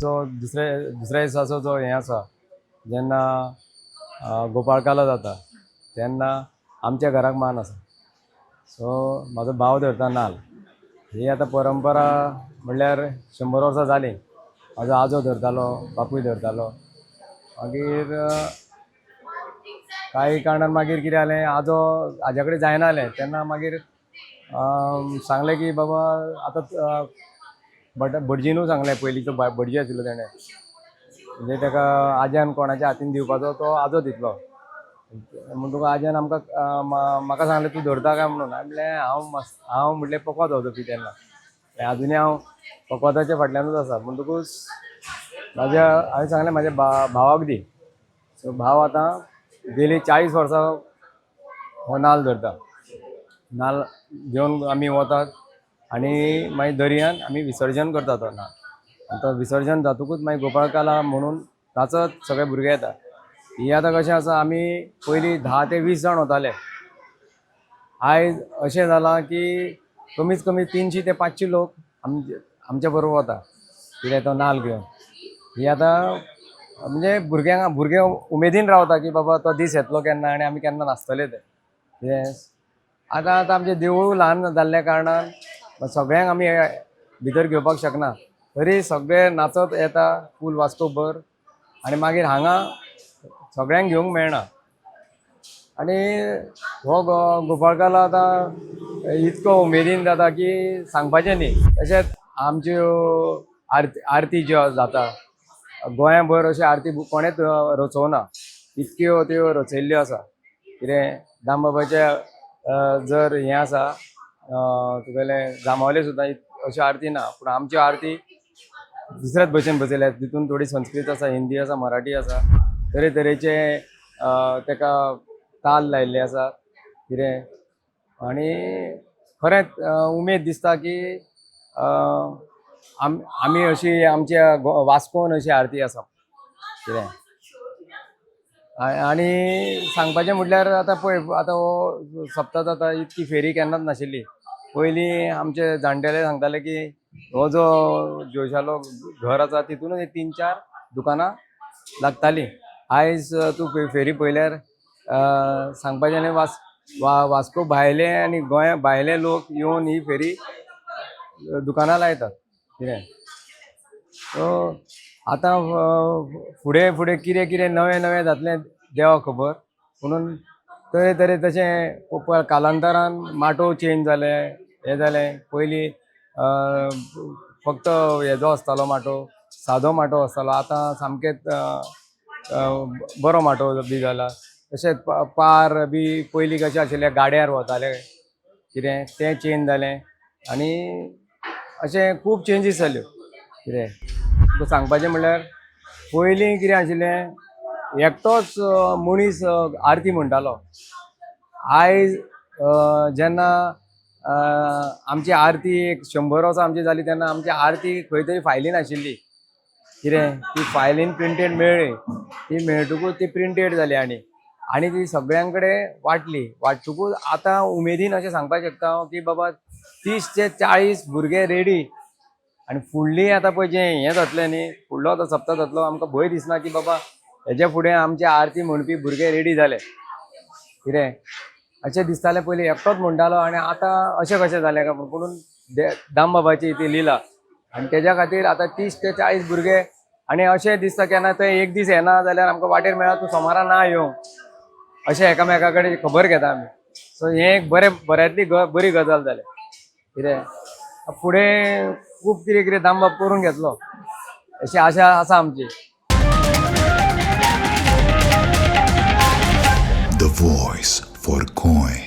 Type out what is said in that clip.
आमचो दुसऱ्या दिसाचो जो हें आसा जेन्ना गोपाळकाला जाता तेन्ना आमच्या घराक मान आसा. सो म्हाजो भाव धरता नाल्ल. ही आतां परंपरा म्हणल्यार 100 वर्सां जालीं. म्हाजो आजो धरतालो, बापूय धरतालो. मागीर काही कारणान मागीर कितें जालें, हाज्या कडेन जायना जालें तेन्ना मागीर सांगलें की बाबा आतां भटजीनूय सांगलें, पयलींचो भटजी आशिल्लो तेणें, म्हणजे ताका आज्यान कोणाच्या हातीन दिवपाचो तो आजो दितलो. म्हणटकूच आज्यान म्हाका सांगलें तूं धरता काय म्हणून. हांवें म्हणलें हांव म्हणलें पकवाज वचपी तेन्ना, आजुनूय हांव पकवाजाच्या फाटल्यानूच आसा. म्हणटकूच हांवें सांगलें म्हाज्या भावाक दी. सो भाव आतां गेली 40 वर्सां हो नाल्ल धरता. नाल्ल घेवन आमी वतात आनी मागीर दर्यान आमी विसर्जन करता तो नाल्ल. आनी तो विसर्जन जातकूच मागीर गोपाळकाला म्हणून नाचत सगळे भुरगे येता. ही आतां कशें आसा, आमी पयलीं 10 ते 20 जाण वताले. आयज अशें जालां की कमीत कमी 300 ते 500 लोक आमच्या बरोबर वता, कित्याक तो नाल्ल घेवन. ही आतां म्हणजे भुरगे उमेदीन रावता की बाबा तो दीस येतलो केन्ना आनी आमी केन्ना नाचतले ते. आतां आमचें देवूळ ल्हान जाल्ल्या कारणान सगळ्यांक आमी भितर घेवपाक शकना. तरी सगळे नाचत येता फूल वास्कोभर आनी मागीर हांगा सगळ्यांक घेवंक मेळना. आनी हो गोपाळकाला आतां इतको उमेदीन जाता की सांगपाचें न्ही. तशेंच आमच्यो आरती ज्यो जाता गोंयभर, अशे आरती कोणेच रचोवना, इतक्यो त्यो रचयल्ल्यो आसा. कितें दामबाबाचें जर हें आसा तुगेलें जामावले सुद्दां अश्यो आरती ना, पूण आमच्यो आरती दुसऱ्याच भशेन बसयल्यात. तितून थोडी संस्कृत आसा, हिंदी आसा, मराठी आसा, तरेतरेचे ताका ताल लायिल्ले आसा कितें. आनी खरेंच उमेद दिसता की आमी अशी आमच्या वास्कोन अशी आरती आसा कितें. आनी सांगपाचें म्हटल्यार आतां पळय, आतां हो सप्तक जाता, इतकी फेरी केन्नाच नाशिल्ली. पयलीं आमचे जाणटेले सांगताले की हो जो जोशालो घर आसा तितूनच 3-4 दुकानां लागतालीं. आयज तूं फेरी पळयल्यार सांगपाचें न्ही, वास्को भायले आनी गोंया भायले लोक येवन ही फेरी दुकानां लायतात कितें. सो आतां फुडें कितें नवें जातलें देवाक खबर. म्हणून तरे तशें कालांतरान माटोव चेंज जाले, हें जालें. पयलीं फक्त हेजो आसतालो माटोव, सादो माटोव आसतालो. आतां सामकेंच बरो माटोव बी जाला. तशेंच पार बी पयलीं कशें आशिल्लें गाड्यार वताले कितें, तें चेंज जालें. आनी अशें खूब चेंजीस जाल्यो कितें. सांगपाचें म्हणल्यार पयलीं कितें आशिल्लें, एकटोच मनीस आरती म्हणटालो. आयज जेन्ना आमची आरती 100 वर्सां आमची जाली तेन्ना आमची आरती खंय तरी फायलीन आशिल्ली कितें, ती फायलीन प्रिंटेड मेळ्ळी. ती मेळटकूच ती प्रिंटेड जाली आनी ती सगळ्यां कडेन वाटतकूच आतां उमेदीन अशें सांगपाक शकता हांव की बाबा 30 ते 40 भुरगे रेडी. आनी फुडलीं आतां पळय जें हें जातलें न्ही, फुडलो आतां सप्तक जातलो, आमकां भंय दिसना की बाबा हेजे फुडें आमचे आरती म्हणपी भुरगे रेडी जाले कितें. अशें दिसतालें पयलीं एकटोच म्हणटालो आनी आतां अशें कशें जालें काय म्हणून दामबाबाची ती लिला. आनी तेज्या खातीर आतां 30 ते 40 भुरगे. आनी अशें दिसता केन्ना थंय एक दीस येना जाल्यार आमकां वाटेर मेळ्ळा तूं सोमारा ना येवंक, अशें एकामेका कडेन खबर घेता आमी. सो हें एक बऱ्यांतली बरी गजाल जाल्या कितें. फुडें खूब कितें दामबाब करून घेतलो अशी आशा आसा आमची. The voice for coin.